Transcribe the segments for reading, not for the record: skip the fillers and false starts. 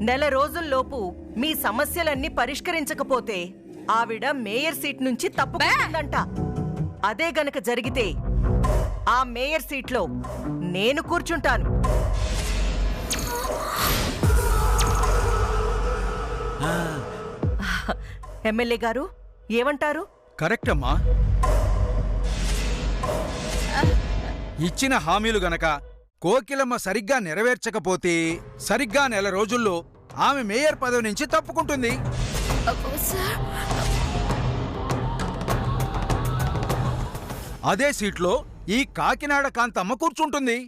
నెల రోజుల్లోపు మీ సమస్యలన్నీ పరిష్కరించకపోతే ఆవిడ మేయర్ సీట్ నుంచి తప్పుకుంటుందంట. అదే గనక జరిగితే ఆ మేయర్ సీట్లో నేను కూర్చుంటాను. ఎమ్మెల్యే గారు ఏమంటారు? కరెక్ట్ అమ్మా. ఇచ్చిన హామీలు గనక కోకిలమ్మ సరిగ్గా నెరవేర్చకపోతే సరిగ్గా నెల రోజుల్లో ఆమె మేయర్ పదవి నుంచి తప్పుకుంటుంది. అదే సీట్లో ఈ కాకినాడ కాంతమ్మ కూర్చుంటుంది.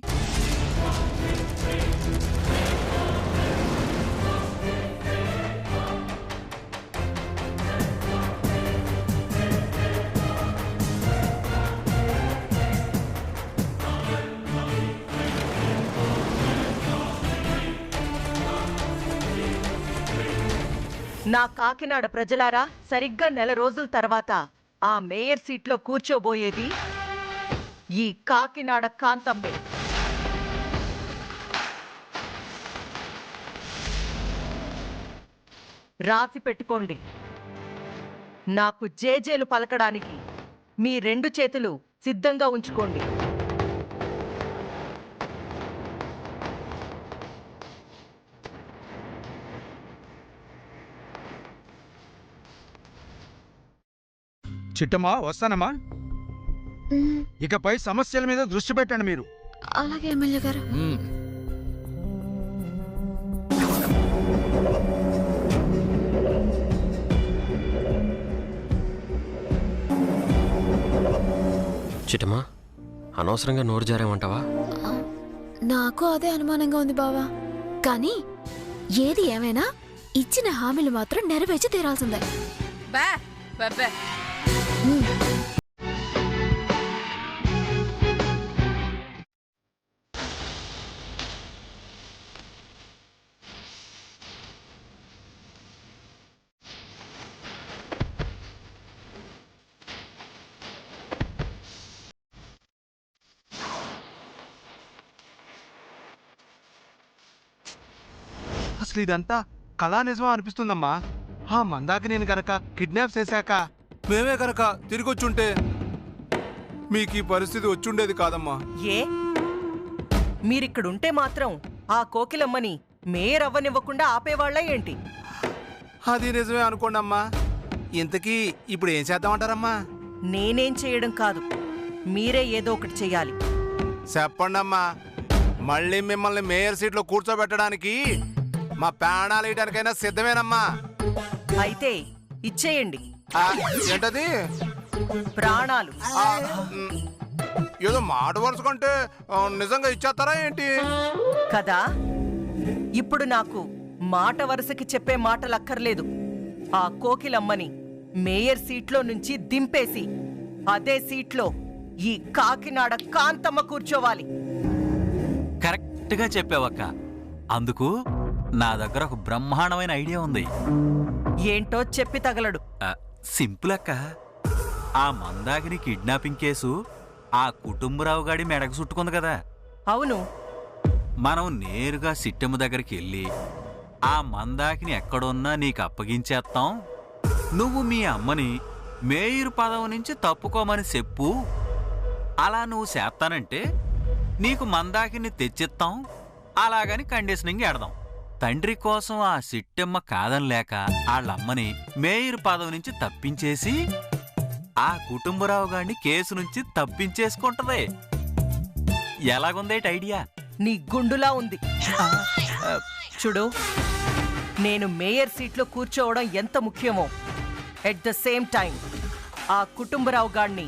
నా కాకినాడ ప్రజలారా, సరిగ్గా నెల రోజుల తర్వాత ఆ మేయర్ సీట్లో కూర్చోబోయేది ఈ కాకినాడ కాంతమ్మే. రాసి పెట్టుకోండి. నాకు జేజేలు పలకడానికి మీ 2 చేతులు సిద్ధంగా ఉంచుకోండి. చిట్టమ్మా, వస్తానమ్మా. ఇకపై సమస్యల మీద దృష్టి పెట్టండి మీరు. అలాగే ఎమ్మెల్యే గారు. చిట్టమ్మా, అనవసరంగా నోరు జారేమంటావా? నాకు అదే అనుమానంగా ఉంది బావా. కానీ ఏది ఏమైనా ఇచ్చిన హామీలు మాత్రం నెరవేర్చి తీరాల్సిందే. అసలు ఇదంతా కళా నిజమా అనిపిస్తుందమ్మా. ఆ మందాకి నేను గనక కిడ్నాప్ చేశాక మేమే గనక తిరిగొచ్చుంటే మీకు ఈ పరిస్థితి వచ్చుండేది కాదమ్మా. ఏ మీరిక్కడుంటే మాత్రం ఆ కోకిలమ్మని మేయర్ అవ్వనివ్వకుండా ఆపేవాళ్ళ ఏంటి? అది నిజమే అనుకోండమ్మా. ఇంతకీ ఇప్పుడు ఏం చేద్దామంటారమ్మా? నేనేం చేయడం కాదు, మీరే ఏదో ఒకటి చెయ్యాలి. చెప్పండమ్మా. మళ్ళీ మిమ్మల్ని మేయర్ సీట్లో కూర్చోబెట్టడానికి మా ప్రాణాలు వేయడానికైనా సిద్ధమేనమ్మా. అయితే ఇచ్చేయండి. ఏంటది? ప్రాణాలు. ఏదో మాట వరుస కంటే నిజంగా ఇచ్చేస్తారా ఏంటి కదా? ఇప్పుడు నాకు మాట వరుసకి చెప్పే మాటలక్కర్లేదు. ఆ కోకిలమ్మని మేయర్ సీట్లో నుంచి దింపేసి అదే సీట్లో ఈ కాకినాడ కాంతమ్మ కూర్చోవాలి. కరెక్ట్గా చెప్పావక్క. అందుకు నా దగ్గర ఒక బ్రహ్మాండమైన ఐడియా ఉంది. ఏంటో చెప్పి తగలడు. సింపుల్ అక్క. ఆ మందాకిని కిడ్నాపింగ్ కేసు ఆ కుటుంబరావు గాడి మెడకు చుట్టుకుంది కదా. అవును. మనం నేరుగా సిట్టమ్మ దగ్గరికి వెళ్ళి ఆ మందాకిని ఎక్కడున్నా నీకు అప్పగించేస్తాం, నువ్వు మీ అమ్మని మేయర్ పదవి నుంచి తప్పుకోమని చెప్పు. అలా నువ్వు చేస్తానంటే నీకు మందాకిని తెచ్చిస్తాం. అలాగని కండిషనింగ్ ఎడదాం. తండ్రి కోసం ఆ సిట్టమ్మ కాదనిలేక వాళ్ళమ్మని మేయర్ పదవి నుంచి తప్పించేసి ఆ కుటుంబరావు గారిని కేసు నుంచి తప్పించేసుకుంటది. ఎలాగుందేటి ఐడియా? నీ గుండులా ఉంది. చూడు, నేను మేయర్ సీట్లో కూర్చోవడం ఎంత ముఖ్యమో ఎట్ ద సేమ్ టైం ఆ కుటుంబరావు గారిని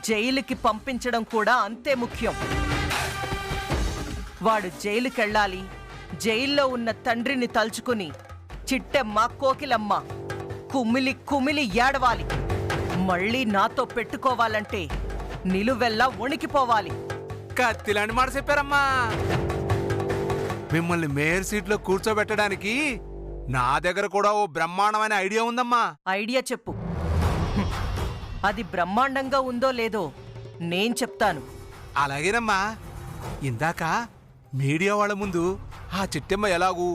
జైలుకి పంపించడం కూడా అంతే ముఖ్యం. వాడు జైలుకెళ్ళాలి. జైల్లో ఉన్న తండ్రిని తలుచుకుని చిట్టెమ్మ, కోకిలమ్మ కుమిలి కుమిలి ఏడవాలి. మళ్ళీ నాతో పెట్టుకోవాలంటే నిలువెల్లా వణికిపోవాలి. కత్తిలాంటి మాట చెప్పారమ్మా. మిమ్మల్ని మేయర్ సీట్లో కూర్చోబెట్టడానికి నా దగ్గర కూడా ఓ బ్రహ్మాండమైన ఐడియా ఉందమ్మా. ఐడియా చెప్పు. అది బ్రహ్మాండంగా ఉందో లేదో నేను చెప్తాను. అలాగేనమ్మా. ఇందాక మీడియా వాళ్ళ ముందు ఆ చిట్టెమ్మ ఎలాగూ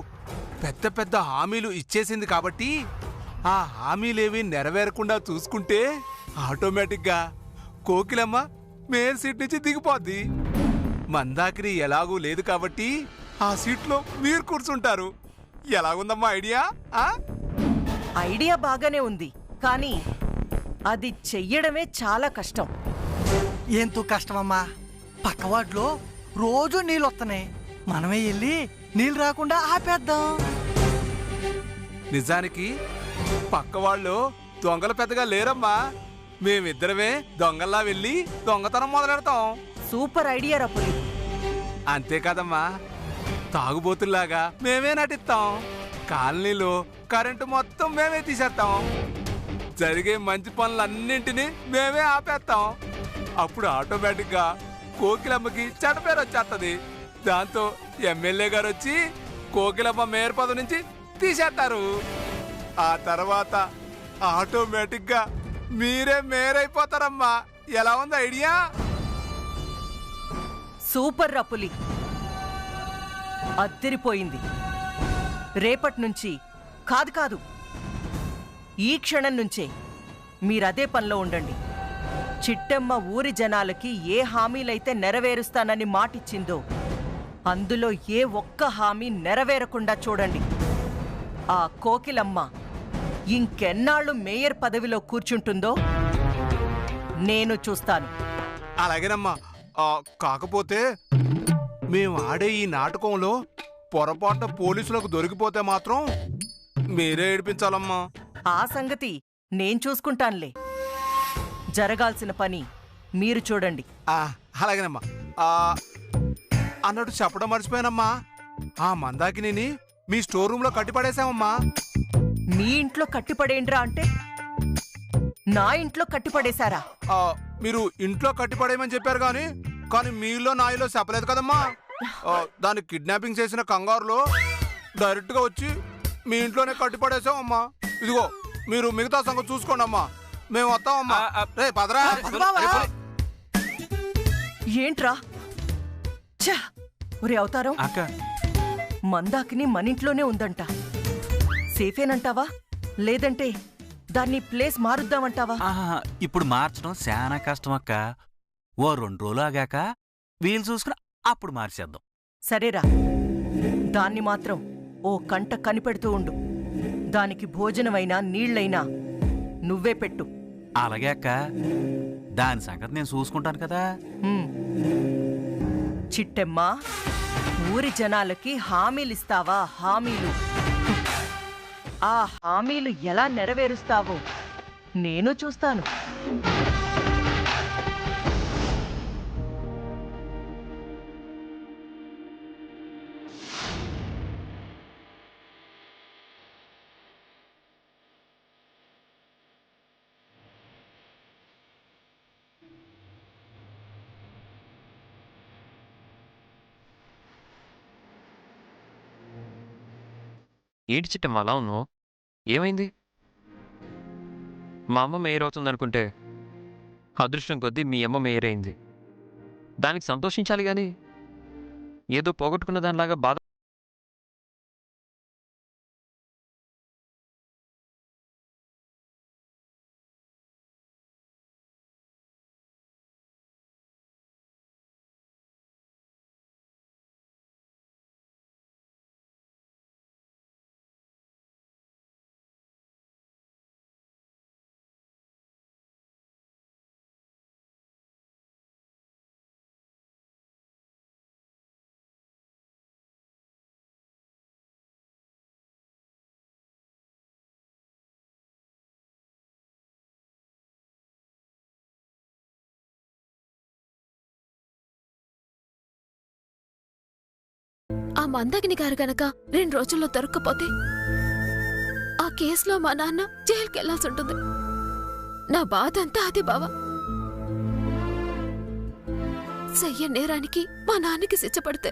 పెద్ద పెద్ద హామీలు ఇచ్చేసింది కాబట్టి ఆ హామీలేవి నెరవేరకుండా చూసుకుంటే ఆటోమేటిక్గా కోకిలమ్మ మేయర్ సీట్ నుంచి దిగిపోద్ది. మందాకిని ఎలాగూ లేదు కాబట్టి ఆ సీట్లో మీరు కూర్చుంటారు. ఎలాగుందమ్మా ఐడియా? ఐడియా బాగానే ఉంది, కానీ అది చెయ్యడమే చాలా కష్టం. ఎంతో కష్టమమ్మా. పక్కవాడ్లో రోజు నీళ్ళు వస్తున్నాయి, మనమే వెళ్ళి నీళ్ళు రాకుండా ఆపేద్దాం. నిజానికి పక్క వాళ్ళు దొంగలు పెద్దగా లేరమ్మా. మేమిద్దరమే దొంగల్లా వెళ్ళి దొంగతనం మొదలెడతాం. సూపర్ ఐడియా రా పులి. అంతే కదమ్మా, తాగుబోతుల్లాగా మేమే నటిస్తాం. కాలనీలో కరెంటు మొత్తం మేమే తీసేస్తాం. జరిగే మంచి పనులన్నింటినీ మేమే ఆపేస్తాం. అప్పుడు ఆటోమేటిక్గా కోకిలమ్మకి చెడ్డ పేరు వచ్చేస్తుంది. దాంతో ఎమ్మెల్యే గారు వచ్చి కోకిలమ్మ మేయర్ పదవి నుంచి తీసేస్తారు. ఆ తర్వాత ఆటోమేటిక్గా మీరే మేయర్ అయిపోతారమ్మా. ఎలా ఉంది ఐడియా? సూపర్ రా పులి, అద్దరిపోయింది. రేపటి నుంచి కాదు, ఈ క్షణం నుంచే మీరదే పనిలో ఉండండి. చిట్టమ్మ ఊరి జనాలకి ఏ హామీలైతే నెరవేరుస్తానని మాటిచ్చిందో అందులో ఏ ఒక్క హామీ నెరవేరకుండా చూడండి. ఆ కోకిలమ్మ ఇంకెన్నాళ్ళు మేయర్ పదవిలో కూర్చుంటుందో నేను చూస్తాను. అలాగేనమ్మా. కాకపోతే మేము ఆడే ఈ నాటకంలో పొరపాటున పోలీసులకు దొరికిపోతే మాత్రం మీరే ఏడిపించాలమ్మా. ఆ సంగతి నేను చూసుకుంటానులే. జరగాల్సిన పని మీరు చూడండి. అలాగేనమ్మా. అన్నట్టు చెప్పడం మర్చిపోయానమ్మా, ఆ మందాకిని మీ స్టోర్ రూమ్ లో కట్టిపడేశామమ్మా. మీ ఇంట్లో కట్టిపడేండ్రా అంటే నా ఇంట్లో కట్టిపడేశారా? మీరు ఇంట్లో కట్టిపడేయమని చెప్పారు కానీ మీలో నాయిలో చెప్పలేదు కదమ్మా. దాన్ని కిడ్నాపింగ్ చేసిన కంగారులో డైరెక్ట్ గా వచ్చి మీ ఇంట్లోనే కట్టిపడేసామమ్మా. ఇదిగో మీరు మిగతా సంగతి చూసుకోండి అమ్మా, మేము వస్తామమ్మా. రే పదరా. ఏంట్రా? ఛా! ఒరే అవతారం, అక్క మందాకిని మనింట్లోనే ఉందంట. సేఫేనంటావా, లేదంటే దాన్ని ప్లేస్ మారుద్దామంటావా? ఇప్పుడు మార్చడం చాలా కష్టం అక్క. ఓ 2 రోజులు ఆగాక వీలు చూసుకుని అప్పుడు మార్చేద్దాం. సరేరా, దాన్ని మాత్రం ఓ కంట కనిపెడుతూ ఉండు. దానికి భోజనమైనా నీళ్లైనా నువ్వే పెట్టు. అలాగే అక్క, దాని సంగతి నేను చూసుకుంటాను కదా. చిట్టెమ్మా, ఊరి జనాలకి హామీలిస్తావా? హామీలు. ఆ హామీలు ఎలా నెరవేరుస్తావో నేను చూస్తాను. ఏంటి చిట్టమ్మ అలా ఉన్నావు? ఏమైంది? మా అమ్మ మేయర్ అవుతుందనుకుంటే అదృష్టం కొద్దీ మీ అమ్మ మేయర్ అయింది. దానికి సంతోషించాలి కానీ ఏదో పోగొట్టుకున్న దానిలాగా బాధ. ఆ మందాకిని గారు గనక 2 రోజుల్లో దొరక్కపోతే ఆ కేసులో మా నాన్న జైలుకెళ్లాల్సి ఉంటుంది. నా బాధ అంతా అదే బావా. చెయ్య నేరానికి మా నాన్నకి శిక్ష పడితే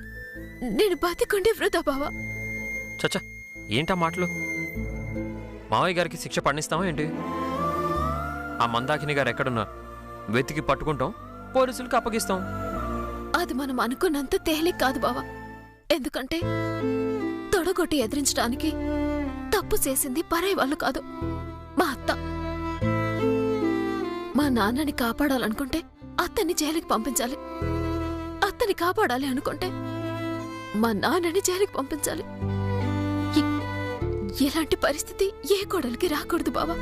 నేను బతికుండే వృధా బావా. చచ్చా, ఏంటా మాటలు? మావయ్య గారికి శిక్ష పడిస్తామా ఏంటి? ఆ మందాకిని గారు ఎక్కడున్నా వెతికి పట్టుకుంటాం, పోలీసులకు అప్పగిస్తాం. అది మనం అనుకున్నంత తేలిక కాదు బావా. ఎందుకంటే తొడగొట్టి ఎదిరించడానికి తప్పు చేసింది పరాయి వాళ్ళు కాదు, మా అత్త. మా నాన్నని కాపాడాలనుకుంటే అత్తని జైలుకి పంపించాలి, అత్తని కాపాడాలి అనుకుంటే మా నాన్నని జైలుకి పంపించాలి. ఇలాంటి పరిస్థితి ఏ కోడలికి రాకూడదు బావా.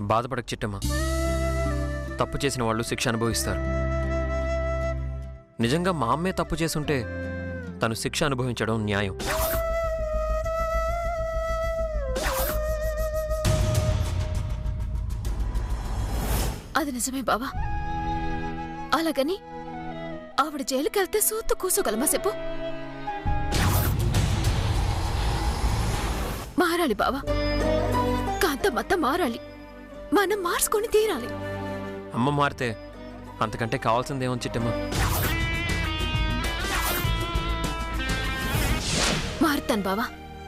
బాధపడక చిట్టమ్మ, తప్పు చేసిన వాళ్ళు శిక్ష అనుభవిస్తారు. నిజంగా మా అమ్మే తప్పు చేసుంటే తను శిక్ష అనుభవించడం న్యాయం. అది నిజమే బావా. అలాగని ఆవిడ జైలుకెళ్తే సూత్తు కూసుకోగలమా చెప్పు? మారాలి బావా, కాంతమ్మత్త మారాలి, మనం మార్చుకొని తీరాలి. అమ్మ మారితే అంతకంటే కావాల్సిందేమో చిట్టమ్మ. మారుతాను బావా,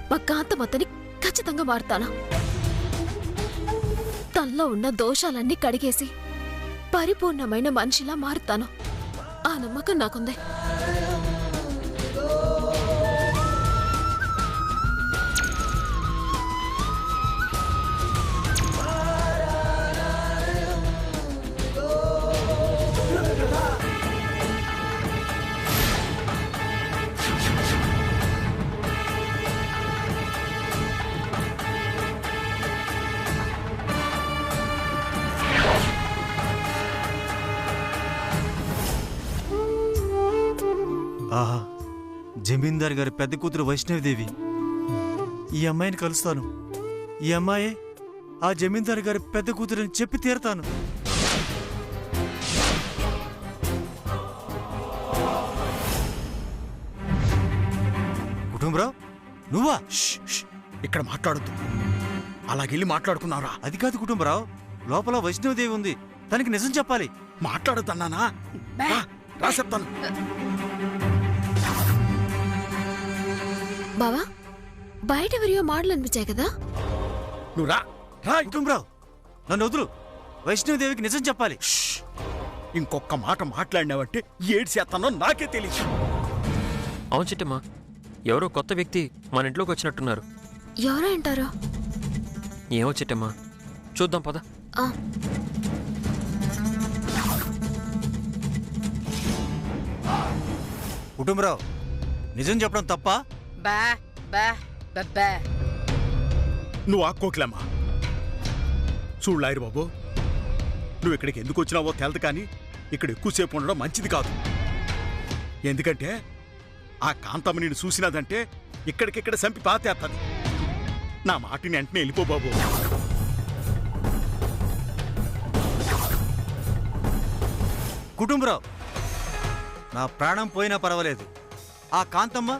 మా కాంతమ్మత్తని ఖచ్చితంగా మారుతాను. తనలో ఉన్న దోషాలన్నీ కడిగేసి పరిపూర్ణమైన మనిషిలా మారుతాను. ఆ నమ్మకం నాకుంది. ఆహా, జమీందార్ గారి పెద్ద కూతురు వైష్ణవిదేవి. ఈ అమ్మాయిని కలుస్తాను. ఈ అమ్మాయే ఆ జమీందార్ గారి పెద్ద కూతురని చెప్పి తీరతాను. కుటుంబరావు, నువ్వా? ఇక్కడ మాట్లాడద్దు, అలాగెళ్ళి మాట్లాడుకున్నారా? అది కాదు కుటుంబరావు, లోపల వైష్ణవిదేవి ఉంది, తనకి నిజం చెప్పాలి. మాట్లాడద్దన్నానా? రా చెప్తాను. బావా, బయట ఎవరియో మాటలు అనిపించాయి కదా? నువ్వు రా. కుటుంబరావు, నన్ను వదులు. వైష్ణవిదేవికి నిజం చెప్పాలి. ఇంకొక మాట మాట్లాడినావంటే ఏడు చేస్తానో నాకే తెలియదు. అవును చిట్టమ్మ, ఎవరో కొత్త వ్యక్తి మన ఇంట్లోకి వచ్చినట్టున్నారు. ఎవరో అంటారో? ఏమో చిట్టమ్మ, చూద్దాం పద. కుటుంబరావు, నిజం చెప్పడం తప్ప? నువ్వు ఆక్కోట్లేమ్మా. చూడు లాయర్ బాబు, నువ్వు ఇక్కడికి ఎందుకు వచ్చినావో తెలదు, కానీ ఇక్కడ ఎక్కువసేపు ఉండడం మంచిది కాదు. ఎందుకంటే ఆ కాంతమ్మ నేను చూసినదంటే ఇక్కడికిక్కడ చంపి పాతేస్తుంది. నా మాటిని వెంటనే వెళ్ళిపో బాబు. కుటుంబరావు, నా ప్రాణం పోయినా పర్వాలేదు, ఆ కాంతమ్మ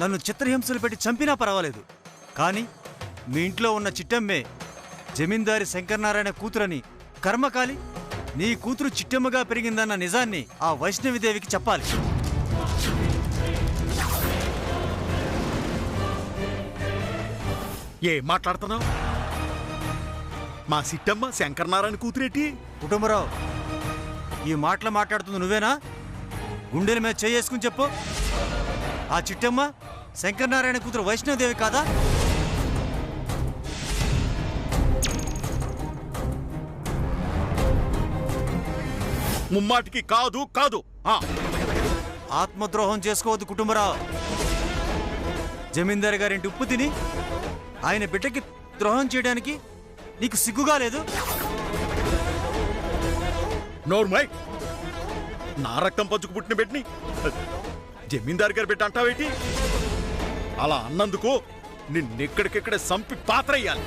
నన్ను చిత్రహింసలు పెట్టి చంపినా పర్వాలేదు, కానీ మీ ఇంట్లో ఉన్న చిట్టమ్మే జమీందారి శంకరనారాయణ కూతురని కర్మకాలి నీ కూతురు చిట్టమ్మగా పెరిగిందన్న నిజాన్ని ఆ వైష్ణవిదేవికి చెప్పాలి. ఏ మాట్లాడుతున్నావు? మా సిట్టమ్మ శంకరనారాయణ కూతురేటి? కుటుంబరావు, ఈ మాటలు మాట్లాడుతుంది నువ్వేనా? గుండెల మీద చేసుకుని చెప్పు. ఆ చిట్టమ్మ శంకరనారాయణ కూతురు వైష్ణవదేవి కాదా? ముమ్మాటికి కాదు కాదు. ఆత్మద్రోహం చేసుకోవద్దు కుటుంబరావు. జమీందారు గారింటి ఉప్పు తిని ఆయన బిడ్డకి ద్రోహం చేయడానికి నీకు సిగ్గుగా లేదు? నోర్మై, నా రక్తం పంచుకు పుట్టిన బిడ్డని జమీందారు గారి బిడ్డ అంటావేటి? అలా అన్నందుకు నిన్నెక్కడికెక్కడ సంపి పాత్రయ్యాలి.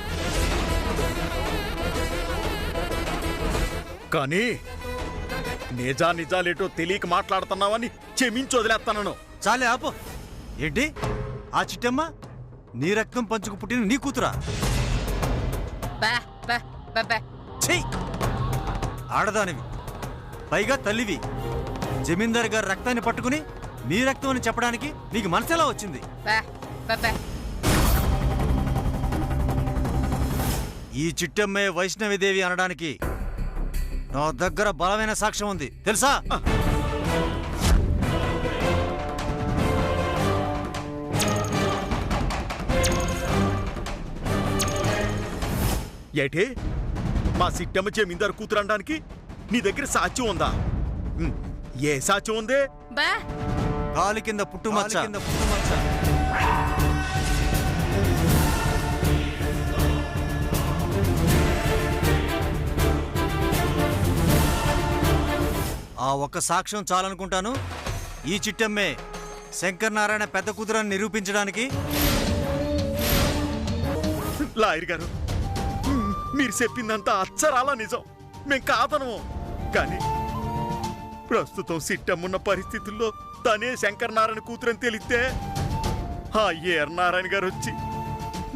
కానీ నిజాలేటో తెలియక మాట్లాడుతున్నావని క్షమించి వదిలేస్తాను. చాలే ఆపు. ఏంటి ఆ చిట్టమ్మ నీ రక్తం పంచుకు పుట్టిన నీ కూతురా? ఆడదానివి, పైగా తల్లివి. జమీందారు గారి రక్తాన్ని పట్టుకుని మీ రక్తం అని చెప్పడానికి నీకు మనసెలా వచ్చింది? ఈ చిట్టమ్మే వైష్ణవిదేవి అనడానికి నా దగ్గర బలమైన సాక్ష్యం ఉంది తెలుసా? ఏటే మా సిట్టమ్మ జమీందారు కూతురు అనడానికి నీ దగ్గర సాక్ష్యం ఉందా? ఏ సాక్ష్యం ఉందే? కాలి కింద పుట్టుమచ్చ. ఆ ఒక్క సాక్ష్యం చాలనుకుంటాను. ఈ చిట్టమ్మే శంకర్ నారాయణ పెద్ద కూతురని నిరూపించడానికి. లాయర్ గారు, మీరు చెప్పిందంతా అచ్చరాల నిజం, మేం కాదను. కానీ ప్రస్తుతం సిట్టమ్మున్న పరిస్థితుల్లో తనే శంకర్ నారాయణ కూతురని తెలిస్తే ఆ ఏర్ నారాయణ గారు వచ్చి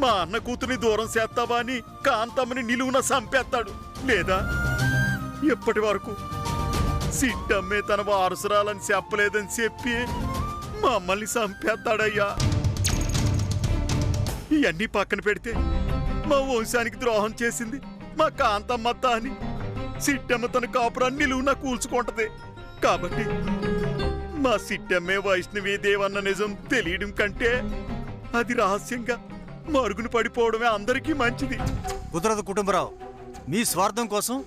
మా అన్న కూతుర్ని దూరం చేస్తావా అని కాంతమ్మని నిలువున చంపేస్తాడు. లేదా ఎప్పటి వరకు సిట్టమ్మే తన వారసురాలని చెప్పలేదని చెప్పి మమ్మల్ని చంపేస్తాడయ్యా. ఇవన్నీ పక్కన పెడితే మా వంశానికి ద్రోహం చేసింది మా కాంతమ్మత్త అని సిట్టమ్మ తన కాపురాన్ని నిలువున కూల్చుకుంటది. కాబట్టి మా సిట్టమ్మే వైష్ణవి దేవన్న నిజం తెలియడం కంటే అది రహస్యంగా మరుగున పడిపోవడమే అందరికీ మంచిది. కుదరదు కుటుంబరావు. మీ స్వార్థం కోసం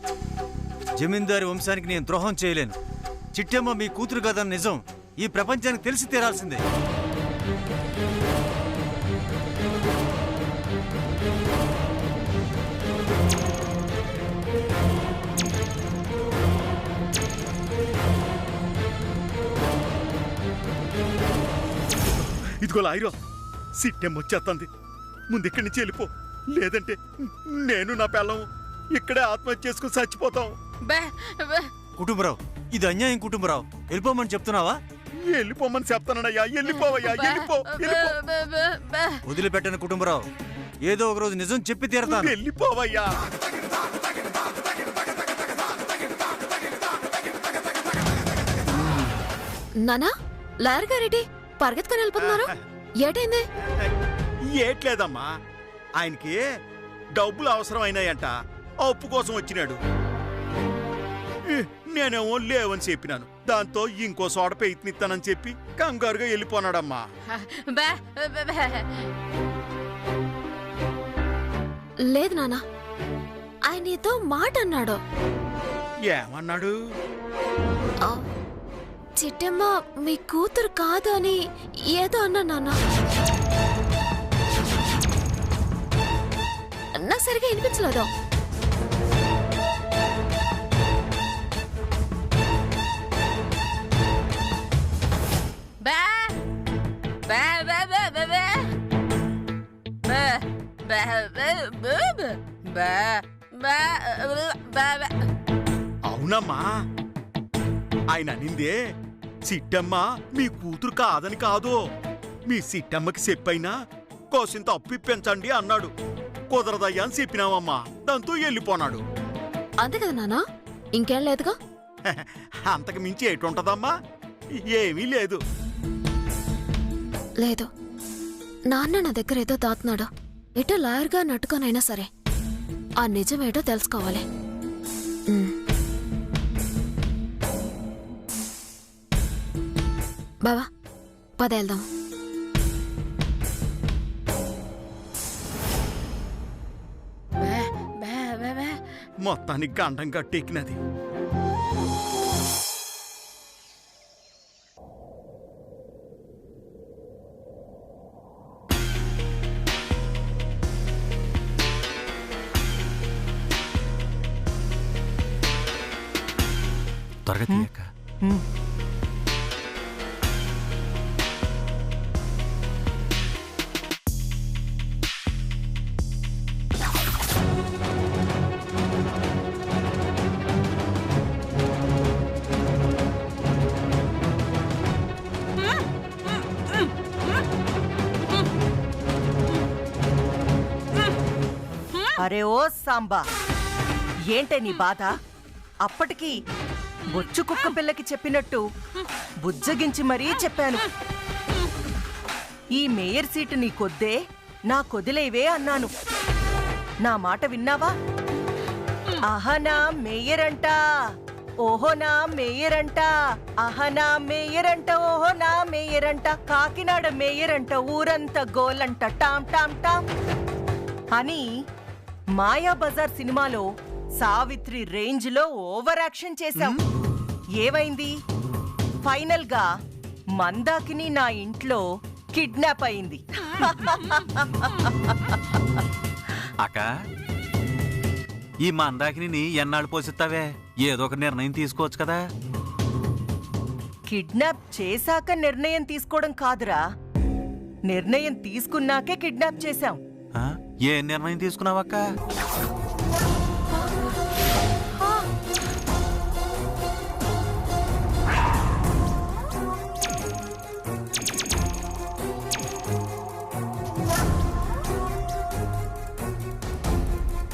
జమీందారి వంశానికి నేను ద్రోహం చేయలేను. చిట్టమ్మ మీ కూతురు కదన్న నిజం ఈ ప్రపంచానికి తెలిసి తీరాల్సిందే. ఇదిగో లాయరు, సిట్టెం వచ్చేస్తుంది. ముందు ఇక్కడి నుంచి వెళ్ళిపో, లేదంటే నేను నా పిల్లం ఇక్కడే ఆత్మహత్య చేసుకుని చచ్చిపోతాం. కుటుంబరావు, ఇది అన్యాయం. కుటుంబరావు, వెళ్ళిపోమని చెప్తున్నావా? వెళ్ళిపోమని చెప్తానయ్యా. వెళ్ళిపోవయ్యా, వెళ్ళిపో. వదిలిపెట్టను కుటుంబరావు. ఏదో ఒక రోజు నిజం చెప్పి తీరతాను. వెళ్ళిపోవయ్యా. నానా, లాయర్ గారేటి పరిగెత్తుకొని వెళ్ళిపోతున్నారు? ఏటైంది? ఏట్లేదమ్మా, ఆయనకి డబ్బులు అవసరం అయినాయంట, అప్పు కోసం వచ్చినాడు. నేనేమో లేవని చెప్పినాను. దాంతో ఇంకో చోట ప్రయత్నిస్తానని చెప్పి కంగారుగా వెళ్ళిపోనాడమ్మా. లేదు నానా, ఆయన నీతో మాట అన్నాడు. ఏమన్నాడు? చిట్టమ్మ మీ కూతురు కాదు అని ఏదో అన్నా నాన్న. నాకు సరిగా వినిపించలేదు. అవునమ్మా, ఆయన అనిందే సిట్టమ్మ మీ కూతురు కాదని కాదు, మీ సిట్టమ్మకి చెప్పైనా కోసింత అప్పు ఇప్పించండి అన్నాడు. కుదరదయ్యా అని చెప్పినావమ్మా. దాంతో వెళ్ళిపోనాడు. అంతే కదా నానా, ఇంకేం లేదుగా. అంతకు మించి ఏటుంటదమ్మా? ఏమీ లేదు. లేదు, నాన్న నా దగ్గర ఏదో దాతున్నాడు. ఎటో లాయర్గా నట్టుకోనైనా సరే ఆ నిజమేటో తెలుసుకోవాలి. బావా, పదేళ్దాం. మొత్తానికి గండం గట్టెక్కినది. త్వరగా తీయక. అరే ఓ సాంబా, ఏంటే నీ బాధ? అప్పటికి బొచ్చు కుక్క పిల్లకి చెప్పినట్టు బుజ్జగించి మరీ చెప్పాను. ఈ మేయర్ సీటు నీకొద్దే, నాకొదిలేవే అన్నాను. నా మాట విన్నావా? అహనా మేయర్ అంట, ఓహో నా మేయర్ అంట, అహనా మేయర్ అంట, ఓహో నా మేయర్ అంట, కాకినాడ మేయర్ అంట, ఊరంతా గోలంట, టామ్ టామ్ టామ్ అని మాయా బజార్ సినిమాలో సావిత్రి రేంజ్ లో ఓవర్ యాక్షన్ చేశాం. ఏమైంది? ఫైనల్ గా మందాకిని నా ఇంట్లో కిడ్నాప్ అయింది. అక్క ఈ మందాకిని ఎన్నాళ్ళు పోసిస్తావే? ఏదో ఒక నిర్ణయం తీసుకోవచ్చు కదా. కిడ్నాప్ చేశాక నిర్ణయం తీసుకోవడం కాదురా, నిర్ణయం తీసుకున్నాకే కిడ్నాప్ చేశాం. ఏ నిర్ణయం తీసుకున్నావక్క?